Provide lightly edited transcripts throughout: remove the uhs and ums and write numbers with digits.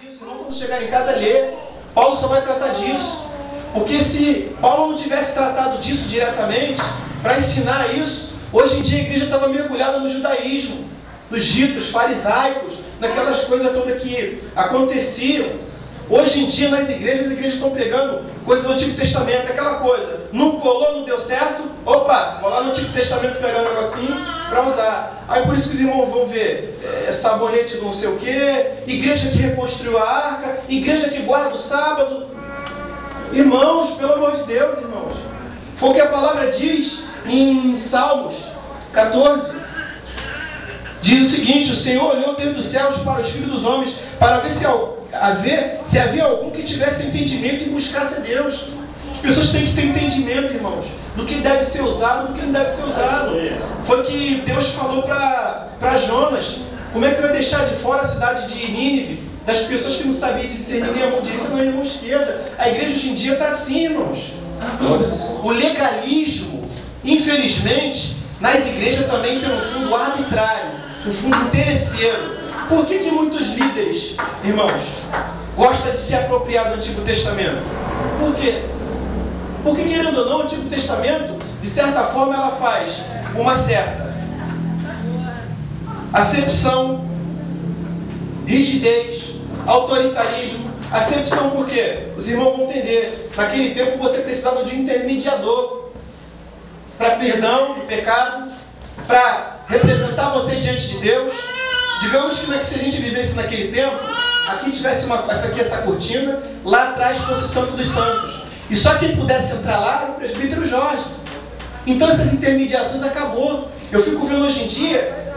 disso, não quando chegar em casa ler. Paulo só vai tratar disso. Porque se Paulo não tivesse tratado disso diretamente, para ensinar isso, hoje em dia a igreja estava mergulhada no judaísmo, nos ritos farisaicos, naquelas coisas todas que aconteciam. Hoje em dia nas igrejas, as igrejas estão pegando coisas do Antigo Testamento, aquela coisa, não colou, não deu certo, opa, vou lá no Antigo Testamento pegar um negocinho para usar. Aí por isso que os irmãos vão ver sabonete do não sei o quê, igreja que reconstruiu a arca, igreja que guarda o sábado. Irmãos, pelo amor de Deus, irmãos, foi o que a palavra diz em Salmos 14. Diz o seguinte: o Senhor olhou desde os céus para os filhos dos homens, para ver se havia algum que tivesse entendimento e buscasse a Deus. As pessoas têm que ter entendimento, irmãos, do que deve ser usado, do que não deve ser usado. Foi o que Deus falou para Jonas. Como é que vai deixar de fora a cidade de Nínive, das pessoas que não sabiam discernir nem a mão direita nem a mão esquerda? A igreja hoje em dia está assim, irmãos. O legalismo, infelizmente, nas igrejas também tem um fundo arbitrário, um fundo interesseiro. Por que muitos líderes, irmãos, gostam de se apropriar do Antigo Testamento? Por quê? Porque, querendo ou não, o Antigo Testamento, de certa forma, ela faz uma certa acepção, rigidez, autoritarismo. Acepção por quê? Os irmãos vão entender. Naquele tempo você precisava de um intermediador para perdão de pecado, para representar você diante de Deus. Digamos que se a gente vivesse naquele tempo, aqui tivesse essa cortina, lá atrás fosse o Santo dos Santos. E só quem pudesse entrar lá era o presbítero Jorge. Então essas intermediações acabou. Eu fico vendo hoje em dia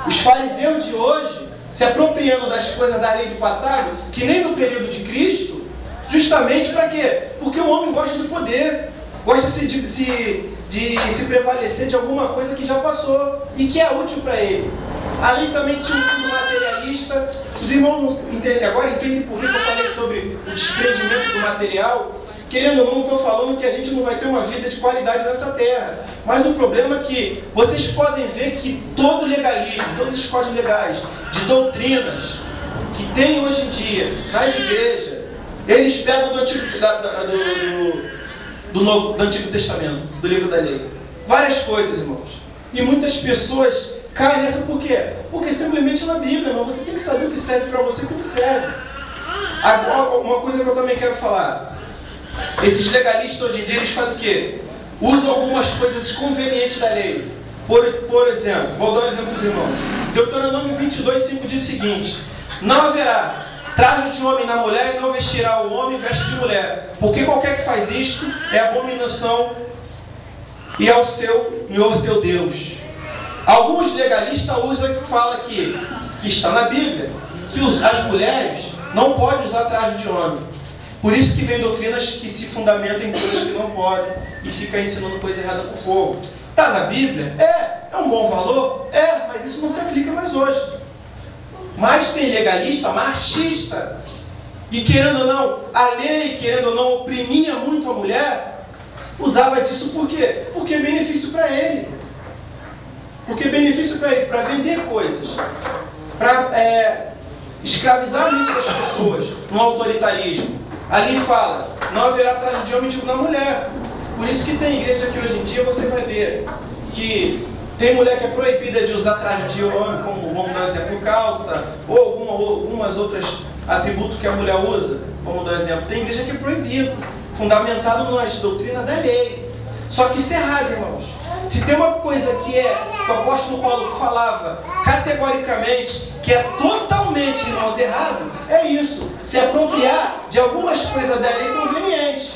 os fariseus de hoje se apropriando das coisas da lei do passado, que nem no período de Cristo, justamente para quê? Porque o homem gosta de poder, gosta de se prevalecer de alguma coisa que já passou e que é útil para ele. Ali também tinha um fundo materialista. Os irmãos agora entendem por que eu falei sobre o desprendimento do material. Querendo ou não, estou falando que a gente não vai ter uma vida de qualidade nessa terra. Mas o problema é que vocês podem ver que todo legalismo, todos os códigos legais, de doutrinas que tem hoje em dia nas igrejas, eles pegam do Antigo Testamento, do livro da lei. Várias coisas, irmãos. E muitas pessoas caem nessa por quê? Porque simplesmente na Bíblia, irmão, você tem que saber o que serve para você e o que não serve. Agora, uma coisa que eu também quero falar. Esses legalistas hoje em dia, eles fazem o quê? Usam algumas coisas convenientes da lei. Por exemplo, vou dar um exemplo para os irmãos. Deuteronômio 22:5 diz o seguinte: não haverá traje de homem na mulher e não vestirá o homem veste de mulher, porque qualquer que faz isto é abominação e ao Senhor teu Deus. Alguns legalistas usam que fala que está na Bíblia, que as mulheres não podem usar traje de homem. Por isso que vem doutrinas que se fundamentam em coisas que não podem e fica ensinando coisa errada para o povo. Está na Bíblia? É um bom valor? Mas isso não se aplica mais hoje. Mas tem legalista machista. E querendo ou não, a lei, querendo ou não, oprimia muito a mulher, usava disso por quê? Porque é benefício para ele. Porque é benefício para ele, para vender coisas, para escravizar a mente das pessoas, no autoritarismo. Ali fala, não haverá traje de homem tipo na mulher. Por isso que tem igreja que hoje em dia você vai ver que tem mulher que é proibida de usar traje de homem, como vamos dar exemplo, calça, ou algumas outras atributos que a mulher usa, vamos dar exemplo. Tem igreja que é proibido, fundamentado nas doutrinas da lei. Só que isso é errado, irmãos. Se tem uma coisa que o apóstolo Paulo falava categoricamente, que é totalmente, irmãos, errado, é isso. Se apropriar de algumas coisas da lei convenientes.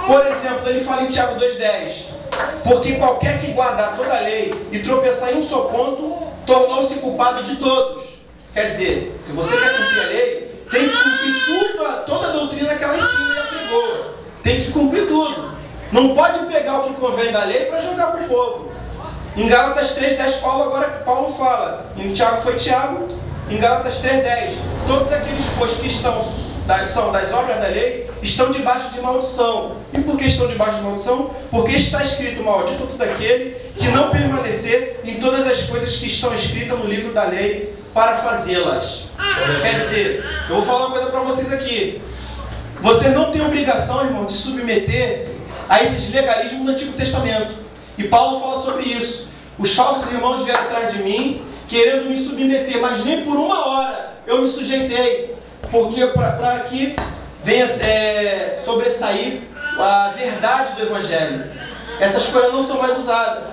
Por exemplo, ele fala em Tiago 2,10: porque qualquer que guardar toda a lei e tropeçar em um só ponto, tornou-se culpado de todos. Quer dizer, se você quer cumprir a lei, tem que cumprir toda a doutrina que ela ensina e apregou. Tem que cumprir tudo. Não pode pegar o que convém da lei para jogar para o povo. Em Gálatas 3,10, Paulo fala. Em Tiago foi Tiago. Em Gálatas 3,10, todos aqueles que são das obras da lei estão debaixo de maldição. E por que estão debaixo de maldição? Porque está escrito: maldito todo aquele que não permanecer em todas as coisas que estão escritas no livro da lei para fazê-las. Quer dizer, Eu vou falar uma coisa para vocês aqui. Você não tem obrigação, irmão, de submeter-se a esses legalismos do Antigo Testamento. E Paulo fala sobre isso. Os falsos irmãos vieram atrás de mim, querendo me submeter, mas nem por uma hora eu me sujeitei, porque para que venha sobressair a verdade do Evangelho. Essas coisas não são mais usadas.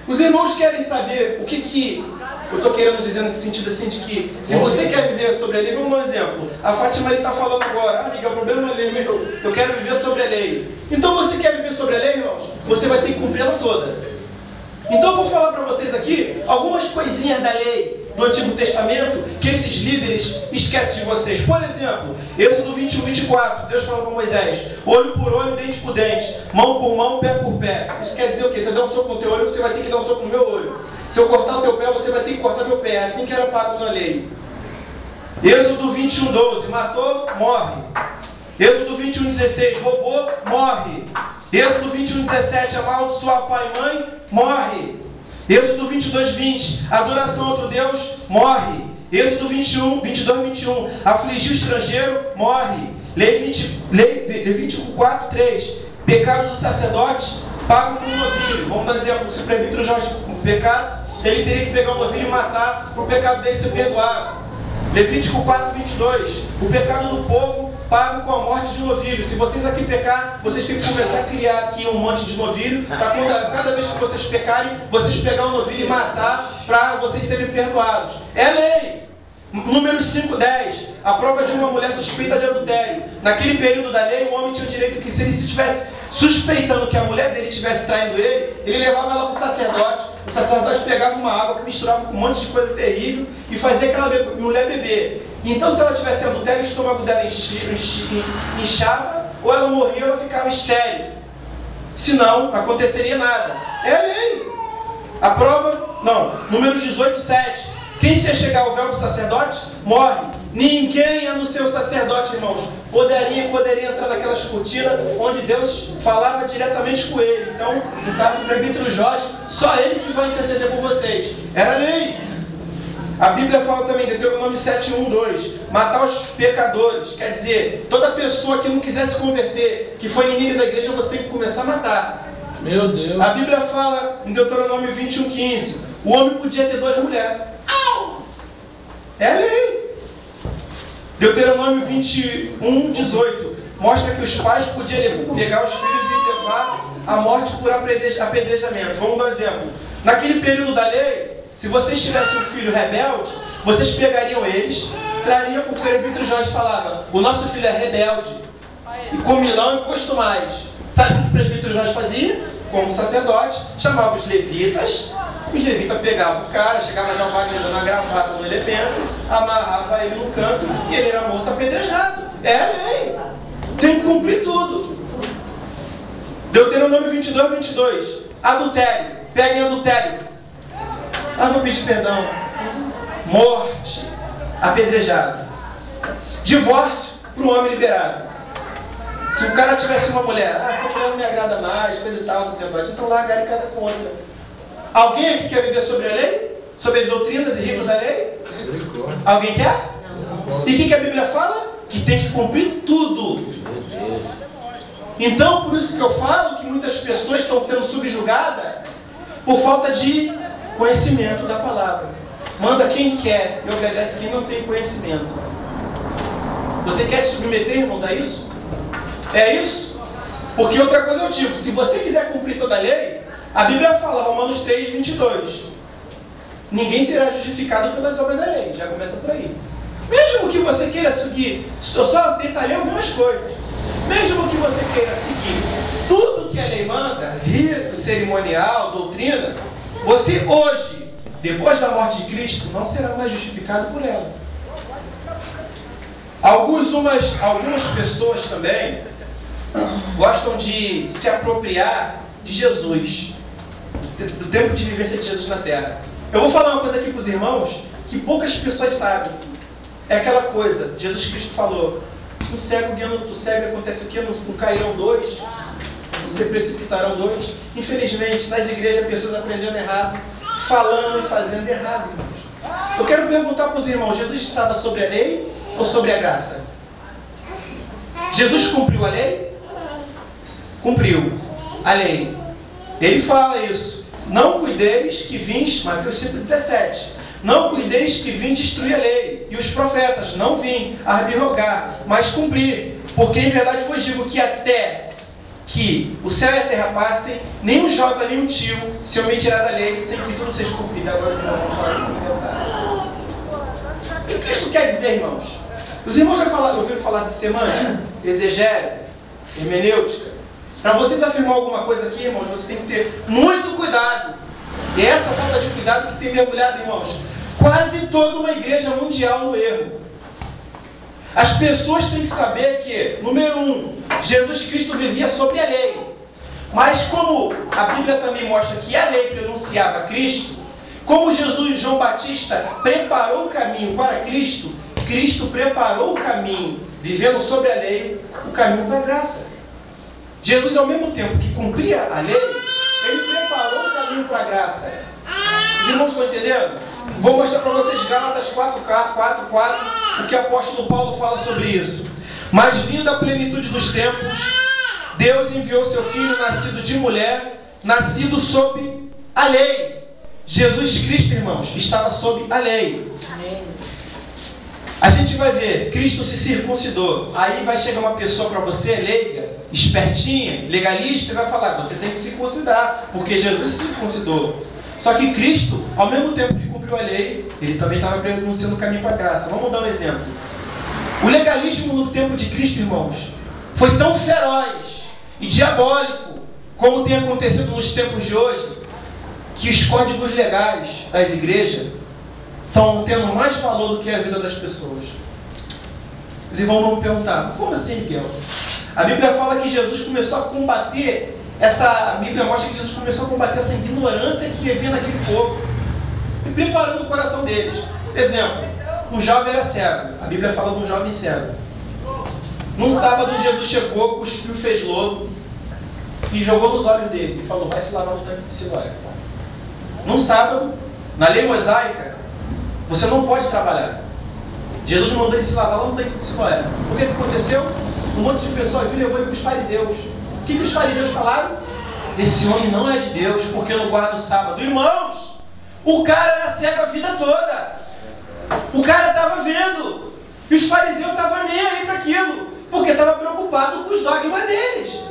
Os irmãos querem saber o que eu estou querendo dizer nesse sentido assim, de que se você quer viver sobre a lei, vamos dar um exemplo. A Fátima está falando agora, amiga, o problema não é lei, eu quero viver sobre a lei. Então você quer viver sobre a lei, irmãos? Você vai ter que cumpri-la toda. Então eu vou falar para vocês aqui algumas coisinhas da lei do Antigo Testamento que esses líderes esquecem de vocês. Por exemplo, Êxodo 21, 24, Deus fala para Moisés: olho por olho, dente por dente, mão por mão, pé por pé. Isso quer dizer o quê? Se eu der um soco no teu olho, você vai ter que dar um soco no meu olho. Se eu cortar o teu pé, você vai ter que cortar meu pé. É assim que era pago na lei. Êxodo 21, 12, matou, morre. Êxodo 21, 16, roubou, morre. Êxodo 21, 17, amaldiçoar pai e mãe, morre. Êxodo 22, 20, adoração a outro Deus, morre. Êxodo 21, 22, 21, afligir o estrangeiro, morre. Levítico 4, 3, pecado do sacerdote, pago com um novilho. Vamos dar exemplo, se o presbítero Jorge pecasse, ele teria que pegar um novilho e matar para o pecado dele ser perdoado. Levítico 4, 22, o pecado do povo pago com a morte de novilho. Se vocês aqui pecar, vocês têm que começar a criar aqui um monte de novilho, para cada vez que vocês pecarem, vocês pegar um novilho e matar, para vocês serem perdoados. É lei. Números 5, 10, a prova de uma mulher suspeita de adultério. Naquele período da lei, o homem tinha o direito que, se ele estivesse suspeitando que a mulher dele estivesse traindo ele levava ela para o sacerdote. O sacerdote pegava uma água que misturava com um monte de coisa terrível e fazia aquela mulher beber. Então, se ela tivesse adultério, o estômago dela inchava, ou ela morria ou ela ficava estéril. Senão, não aconteceria nada. É a lei. A prova, não. Números 18, 7. Quem se chegar ao véu do sacerdote, morre. Ninguém, a não ser o sacerdote, irmãos, poderia entrar naquelas cortinas onde Deus falava diretamente com ele. Então, no caso do presbítero Jorge, só ele que vai interceder por vocês. Era lei. A Bíblia fala também, Deuteronômio 7, 1, 2, matar os pecadores. Quer dizer, toda pessoa que não quiser se converter, que foi inimiga da igreja, você tem que começar a matar. Meu Deus. A Bíblia fala em Deuteronômio 21, 15, o homem podia ter 2 mulheres. É a lei. Deuteronômio 21, 18 mostra que os pais podiam pegar os filhos e levar à morte por apedrejamento. Vamos dar um exemplo. Naquele período da lei, se vocês tivessem um filho rebelde, vocês pegariam eles, trariam para o presbítero Jorge e falava: o nosso filho é rebelde, e comilão e costumais. Sabe o que o presbítero Jorge fazia? Como sacerdote, chamava os levitas pegavam o cara, chegava já o Wagner dando a gravata no elemento, amarrava ele no canto e ele era morto apedrejado. É a lei. Tem que cumprir tudo. Deuteronômio 22, 22. Adultério. Peguem adultério. Vou pedir perdão. Morte. Apedrejado. Divórcio para um homem liberado. Se o cara tivesse uma mulher, essa mulher não me agrada mais, coisa e tal, sacerdote, então larga ele e casa com outra. Alguém aqui quer viver sobre a lei? Sobre as doutrinas e ritos da lei? Alguém quer? Não. E o que a Bíblia fala? Que tem que cumprir tudo. Então, por isso que eu falo que muitas pessoas estão sendo subjugadas por falta de conhecimento da palavra. Manda quem quer e obedece quem não tem conhecimento. Você quer se submeter, irmãos, a isso? É isso? Porque outra coisa eu digo, se você quiser cumprir toda a lei, a Bíblia fala, Romanos 3, 22. Ninguém será justificado pelas obras da lei. Já começa por aí. Mesmo que você queira seguir, eu só detalhei algumas coisas. Mesmo que você queira seguir tudo que a lei manda, rito, cerimonial, doutrina, você hoje, depois da morte de Cristo, não será mais justificado por ela. Algumas pessoas também gostam de se apropriar de Jesus, do tempo de vivência de Jesus na Terra. Eu vou falar uma coisa aqui para os irmãos que poucas pessoas sabem. É aquela coisa, Jesus Cristo falou: no cego guiando outro cego, acontece o quê? Não cairão 2, não se precipitarão 2. Infelizmente, nas igrejas, pessoas aprendendo errado, falando e fazendo errado, irmãos. Eu quero perguntar para os irmãos: Jesus estava sobre a lei ou sobre a graça? Jesus cumpriu a lei? Cumpriu a lei. Ele fala isso. Não cuideis que vins, Mateus 5,17. Não cuideis que vim destruir a lei e os profetas. Não vim abrogar, mas cumprir. Porque em verdade vos digo que até que o céu e a terra passem, nem um jota nem um tio se eu me tirar da lei, sem que tudo seja cumprido. Agora os irmãos vão falar de complementar. O que isso quer dizer, irmãos? Os irmãos já ouviram falar de semântica, exegese, hermenêutica. Para vocês afirmar alguma coisa aqui, irmãos, você tem que ter muito cuidado. E é essa falta de cuidado que tem mergulhado, irmãos, quase toda uma igreja mundial no erro. As pessoas têm que saber que, número 1, Jesus Cristo vivia sobre a lei. Mas como a Bíblia também mostra que a lei pronunciava Cristo, como Jesus João Batista preparou o caminho para Cristo, Cristo preparou o caminho, vivendo sobre a lei, o caminho para a graça. Jesus, ao mesmo tempo que cumpria a lei, ele preparou o caminho para a graça. Os irmãos estão entendendo? Vou mostrar para vocês Gálatas 4:4, o que o apóstolo Paulo fala sobre isso. Mas vindo a plenitude dos tempos, Deus enviou seu Filho, nascido de mulher, nascido sob a lei. Jesus Cristo, irmãos, estava sob a lei. A gente vai ver, Cristo se circuncidou. Aí vai chegar uma pessoa para você, leiga, espertinha, legalista, e vai falar, você tem que circuncidar, porque Jesus se circuncidou. Só que Cristo, ao mesmo tempo que cumpriu a lei, ele também estava pronunciando o caminho para a graça. Vamos dar um exemplo. O legalismo no tempo de Cristo, irmãos, foi tão feroz e diabólico, como tem acontecido nos tempos de hoje, que os códigos legais das igrejas estão tendo mais valor do que a vida das pessoas. Os irmãos vão me perguntar, como assim, Miguel? A Bíblia fala que Jesus começou a combater a Bíblia mostra que Jesus começou a combater essa ignorância que havia naquele povo e preparando o coração deles. Exemplo, um jovem era cego. A Bíblia fala de um jovem cego. Num sábado, Jesus chegou, cuspiu, fez lodo e jogou nos olhos dele e falou, vai se lavar no tanque de Siloé. Num sábado, na lei mosaica, você não pode trabalhar. Jesus mandou ele se lavar lá no tanque de Siloé. O que aconteceu? Um monte de pessoas viram e levou ele para os fariseus. O que os fariseus falaram? Esse homem não é de Deus, porque não guarda o sábado. Irmãos, o cara era cego a vida toda. O cara estava vendo. E os fariseus estavam nem aí para aquilo, porque estavam preocupados com os dogmas deles.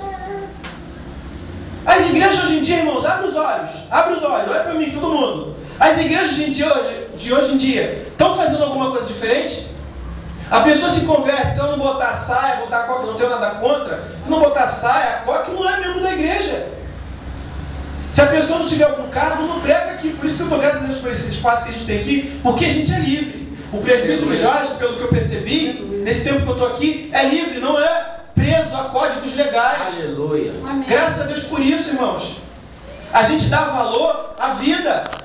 As igrejas hoje em dia, irmãos, abre os olhos, olha para mim, todo mundo. As igrejas de hoje em dia estão fazendo alguma coisa diferente? A pessoa se converte, se ela não botar saia, botar coque, não tenho nada contra, não botar saia, coque, não é membro da igreja. Se a pessoa não tiver algum cargo, não prega aqui. Por isso que eu estou graças a Deus por esse espaço que a gente tem aqui, porque a gente é livre. O presbítero Jorge, pelo que eu percebi, nesse tempo que eu estou aqui, é livre, não é preso a códigos legais. Aleluia. Graças a Deus por isso, irmãos. A gente dá valor à vida.